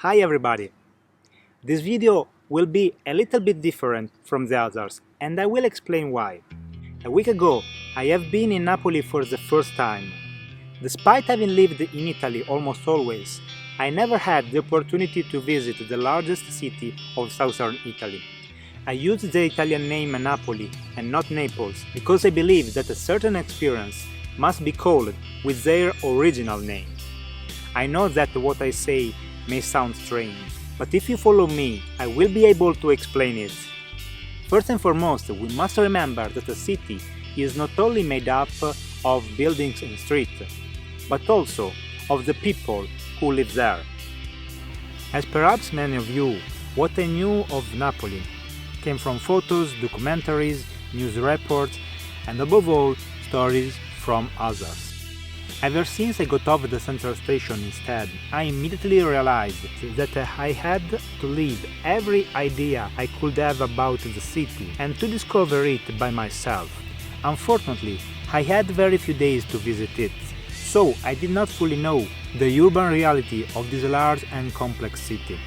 Hi everybody! This video will be a little bit different from the others and I will explain why. A week ago I have been in Napoli for the first time. Despite having lived in Italy almost always, I never had the opportunity to visit the largest city of southern Italy. I use the Italian name Napoli and not Naples because I believe that a certain experience must be called with their original name. I know that what I say may sound strange, but if you follow me, I will be able to explain it. First and foremost, we must remember that a city is not only made up of buildings and streets, but also of the people who live there. As perhaps many of you, what I knew of Napoli came from photos, documentaries, news reports, and above all, stories from others. Ever since I got off the central station instead, I immediately realized that I had to leave every idea I could have about the city and to discover it by myself. Unfortunately, I had very few days to visit it, so I did not fully know the urban reality of this large and complex city.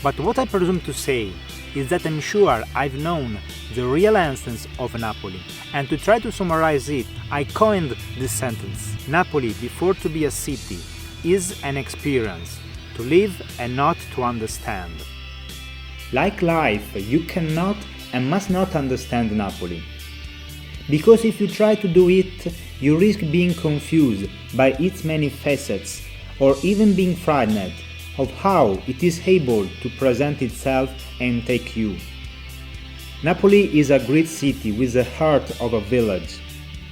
But what I presume to say is that I'm sure I've known the real essence of Napoli, and to try to summarize it, I coined this sentence: Napoli, before to be a city, is an experience, to live and not to understand. Like life, you cannot and must not understand Napoli. Because if you try to do it, you risk being confused by its many facets, or even being frightened of how it is able to present itself and take you. Napoli is a great city with the heart of a village.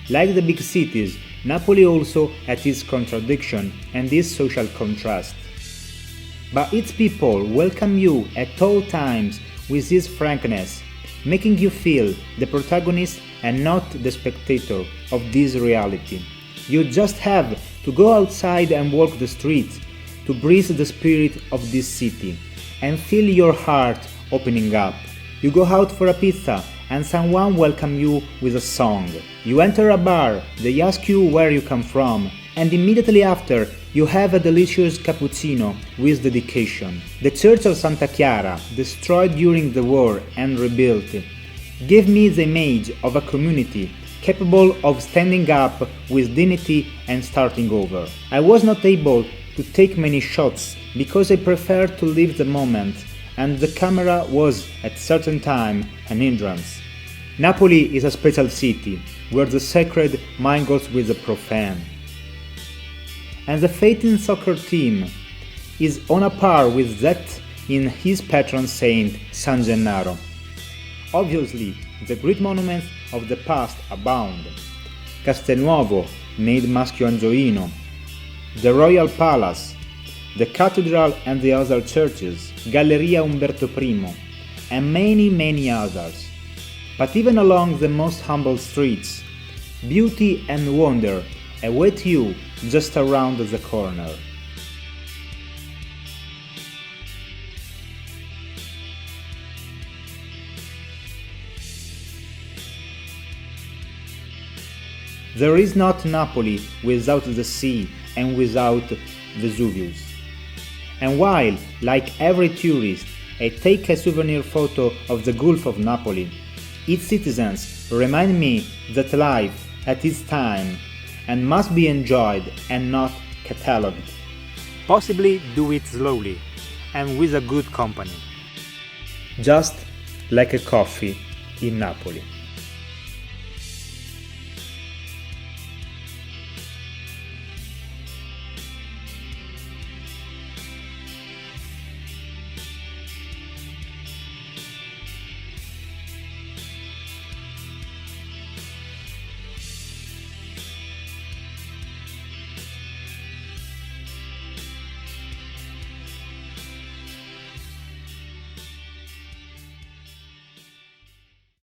Like the big cities, Napoli also has its contradiction and its social contrast. But its people welcome you at all times with this frankness, making you feel the protagonist and not the spectator of this reality. You just have to go outside and walk the streets to breathe the spirit of this city and feel your heart opening up. You go out for a pizza and someone welcomes you with a song. You enter a bar, they ask you where you come from, and immediately after you have a delicious cappuccino with dedication. The church of Santa Chiara, destroyed during the war and rebuilt, gave me the image of a community capable of standing up with dignity and starting over. I was not able to take many shots because I preferred to live the moment, and the camera was at certain time an hindrance. Napoli is a special city where the sacred mingles with the profane. And the Phaeton soccer team is on a par with that in his patron saint San Gennaro. Obviously, the great monuments of the past abound. Castelnuovo, made Maschio Angioino, the Royal Palace, the Cathedral and the other churches, Galleria Umberto I, and many others. But even along the most humble streets, beauty and wonder await you just around the corner. There is not Napoli without the sea and without Vesuvius. And while, like every tourist, I take a souvenir photo of the Gulf of Napoli, its citizens remind me that life at its time and must be enjoyed and not catalogued. Possibly do it slowly and with a good company. Just like a coffee in Napoli.